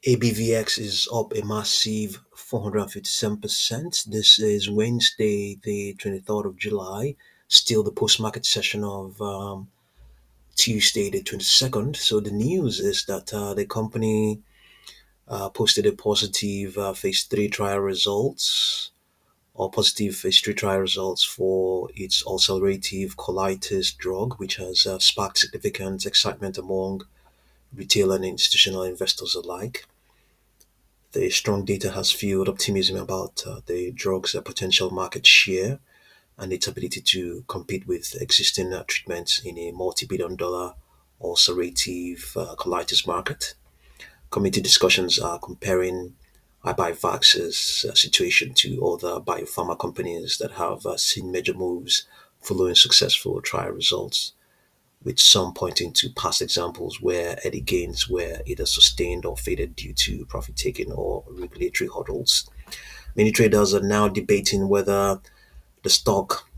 ABVX is up a massive 457%. This is Wednesday, the 23rd of July, still the post market session of Tuesday, the 22nd. So the news is that the company posted a positive phase 3 trial results or positive phase 3 trial results for its ulcerative colitis drug, which has sparked significant excitement among retail and institutional investors alike. The strong data has fueled optimism about the drug's potential market share and its ability to compete with existing treatments in a multi-billion dollar ulcerative colitis market. Committee discussions are comparing Abivax's situation to other biopharma companies that have seen major moves following successful trial results, with some pointing to past examples where early gains were either sustained or faded due to profit taking or regulatory hurdles. Many traders are now debating whether the stock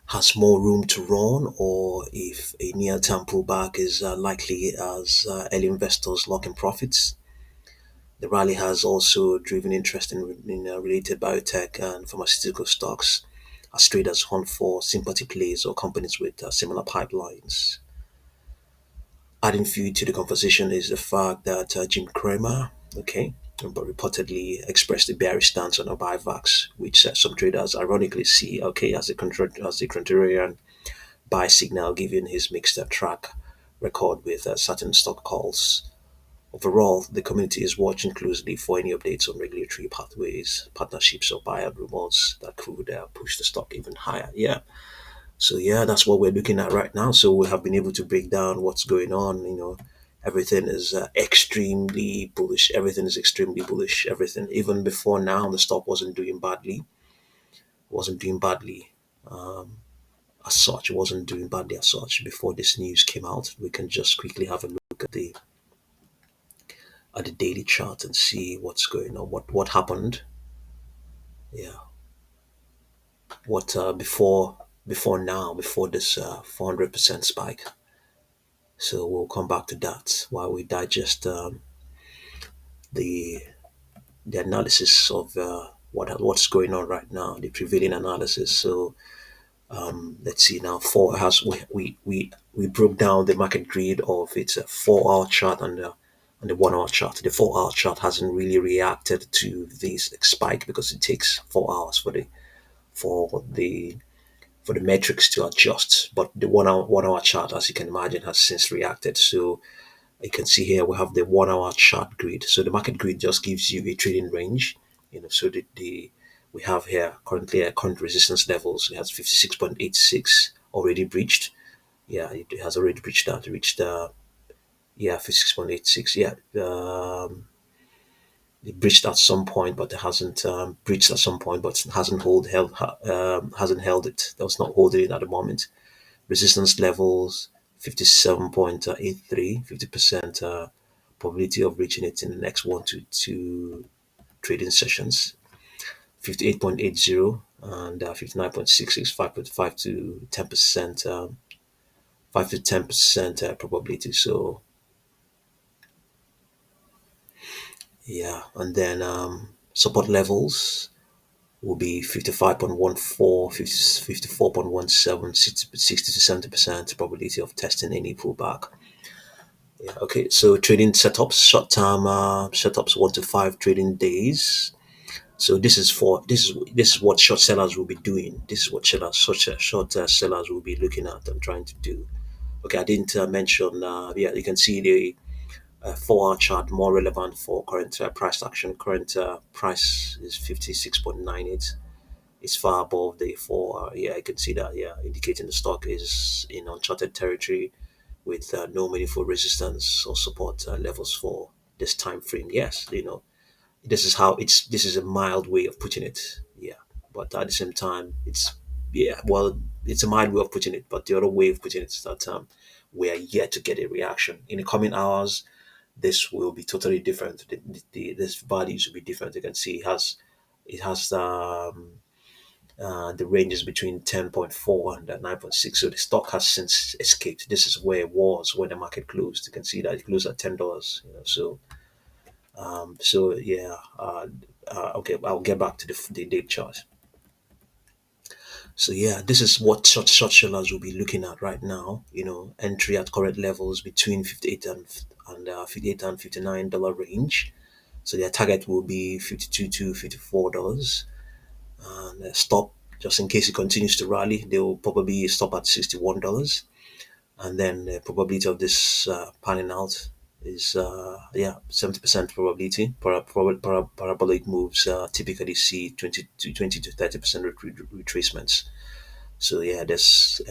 has more room to run or if a near term pullback is likely as early investors lock in profits. The rally has also driven interest in related biotech and pharmaceutical stocks as traders hunt for sympathy plays or companies with similar pipelines. Adding fuel to the conversation is the fact that Jim Cramer, okay, but reportedly expressed a bearish stance on Abivax, which some traders ironically see, okay, as a contrarian buy signal, given his mixed track record with certain stock calls. Overall, the community is watching closely for any updates on regulatory pathways, partnerships, or buyout rumors that could push the stock even higher. Yeah, so yeah, that's what we're looking at right now. So we have been able to break down what's going on. Everything is extremely bullish. Everything is extremely bullish. Everything, even before now, the stock wasn't doing badly. Wasn't doing badly as such. It wasn't doing badly as such before this news came out. We can just quickly have a look at the daily chart and see what's going on. What happened? Yeah, what before this 400% spike. So we'll come back to that while we digest the the analysis of what's going on right now, the prevailing analysis. So let's see now. Four has we broke down the market grid of its 4 hour chart and the 1 hour chart. The 4 hour chart hasn't really reacted to this spike because it takes 4 hours for the for the metrics to adjust. But the 1 hour chart, as you can imagine, has since reacted. So you can see here we have the 1 hour chart grid. So the market grid just gives you a trading range. So the we have here currently a current resistance levels. It has 56.86 already breached. Yeah, it has already breached that. Reached 56.86. Yeah, it breached at some point, but it hasn't breached at some point, but hasn't held it. That's not holding it at the moment. Resistance levels 57.83, 50% probability of reaching it in the next 1 to 2 trading sessions. 58.80 and 59.66, 5.5 to 10%, 5 to 10% probability. So yeah, and then support levels will be 55.14, 54.17, 60 to 70% probability of testing any pullback. Yeah, okay. So trading setups, short term setups, 1 to 5 trading days. So this is what short sellers will be doing. This is what short sellers will be looking at and trying to do. Okay, I didn't mention. Yeah, you can see the 4 hour chart more relevant for current price action. Current price is 56.98. It's far above the 4 hour. Yeah, I can see that. Yeah, indicating the stock is in uncharted territory with no meaningful resistance or support levels for this time frame. Yes, this is a mild way of putting it. Yeah, but at the same time, it's a mild way of putting it. But the other way of putting it is that we are yet to get a reaction in the coming hours. This will be totally different. This values will be different. You can see it has the ranges between 10.4 and 9.6. So the stock has since escaped. This is where it was when the market closed. You can see that it closed at $10. So So yeah, okay, I'll get back to the date chart. So yeah, this is what short sellers will be looking at right now. Entry at current levels between 58 and 58 and $59 range. So their target will be 52 to $54, and stop just in case it continues to rally. They will probably stop at $61, and then the probability of this panning out is 70% probability. Parabolic moves typically see 20 to 30% retracements. So yeah, there's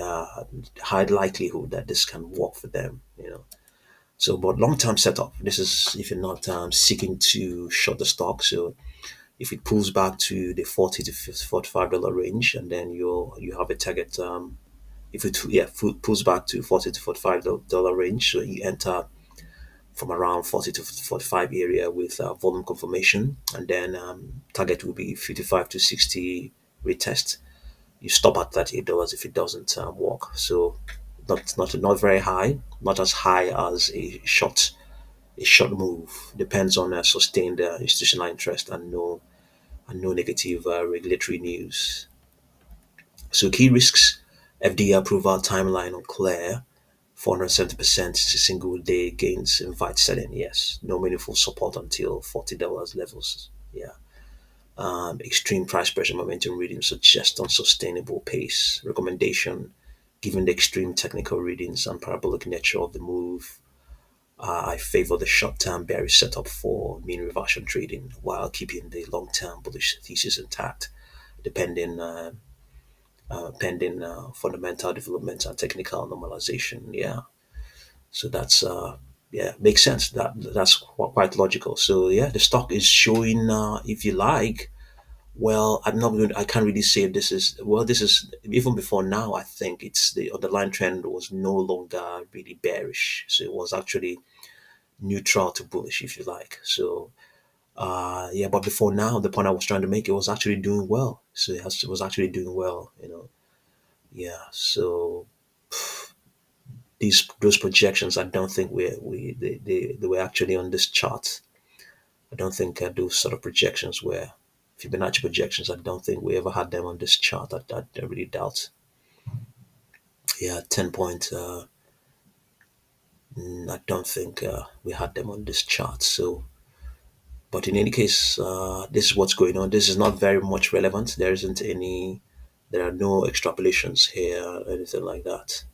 high likelihood that this can work for them. So, but long-term setup. This is if you're not seeking to short the stock. So if it pulls back to the 40 to $45 range, and then you have a target. If it pulls back to 40 to $45 range, so you enter from around 40 to 45 area with volume confirmation, and then target will be 55 to 60 retest. You stop at $38 if it doesn't work. So not very high, not as high as a short move. Depends on sustained institutional interest and no negative regulatory news. So key risks: FDA approval timeline unclear. 470% single day gains invite selling. Yes, no meaningful support until $40 levels. Yeah. Extreme price pressure momentum readings suggest unsustainable pace. Recommendation: given the extreme technical readings and parabolic nature of the move, I favor the short-term bearish setup for mean reversion trading while keeping the long-term bullish thesis intact, depending pending fundamental development and technical normalization. Yeah, so makes sense. That's quite logical. So yeah, the stock is showing. If you like, well, I'm not going. I can't really say if this is well. This is even before now. I think it's the underlying trend was no longer really bearish, so it was actually neutral to bullish, if you like. So yeah, but before now, the point I was trying to make, it was actually doing well. So it was actually doing well. Yeah. So those projections, I don't think they were actually on this chart. I don't think those sort of projections were Fibonacci projections. I don't think we ever had them on this chart. I really doubt. Yeah, 10 point. I don't think we had them on this chart. So, but in any case, this is what's going on. This is not very much relevant. There isn't any. There are no extrapolations here, or anything like that.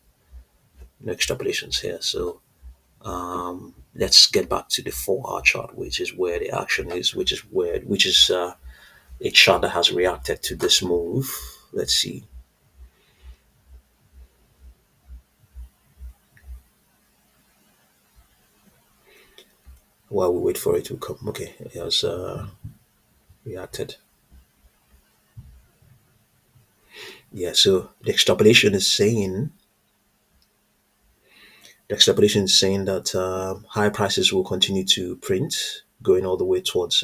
No extrapolations here. So let's get back to the 4-hour chart, which is where the action is, which is a chart that has reacted to this move. Let's see. While we wait for it to come. Okay, it has reacted. Yeah, so the extrapolation is saying that high prices will continue to print, going all the way towards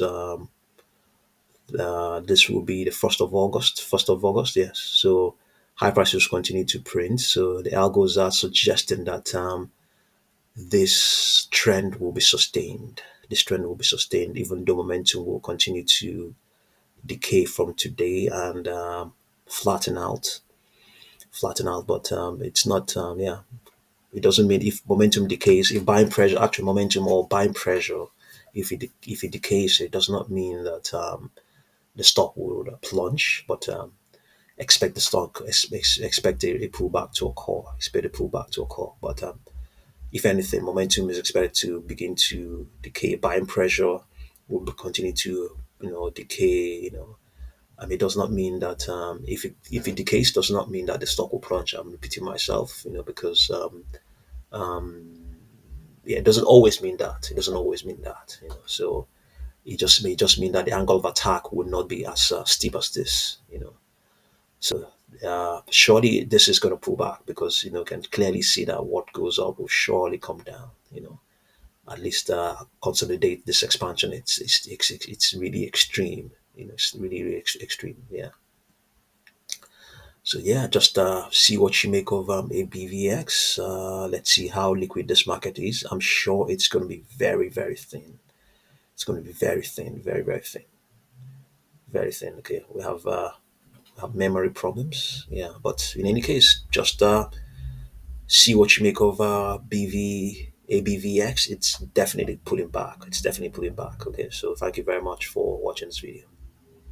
this will be the 1st of August. 1st of August, yes. So high prices continue to print. So the algos are suggesting that this trend will be sustained. This trend will be sustained, even though momentum will continue to decay from today and flatten out. Flatten out, but it's not. Yeah, it doesn't mean if momentum decays, if buying pressure, actual momentum or buying pressure, if it decays, it does not mean that the stock will plunge. But expect the stock expect a pullback to occur. Expect a pullback to occur. But if anything, momentum is expected to begin to decay. Buying pressure will continue to decay. It does not mean that if it decays, does not mean that the stock will plunge. I'm repeating myself, because yeah, it doesn't always mean that. It doesn't always mean that. So it may just mean that the angle of attack would not be as steep as this. So surely this is going to pull back because can clearly see that what goes up will surely come down. At least consolidate this expansion. It's really extreme. It's really, really extreme. Yeah. So yeah, just see what you make of ABVX. Let's see how liquid this market is. I'm sure it's going to be very, very thin. It's going to be very thin, very, very thin, very thin. Okay, we have memory problems. Yeah, but in any case, just see what you make of ABVX. It's definitely pulling back. It's definitely pulling back. Okay, so thank you very much for watching this video.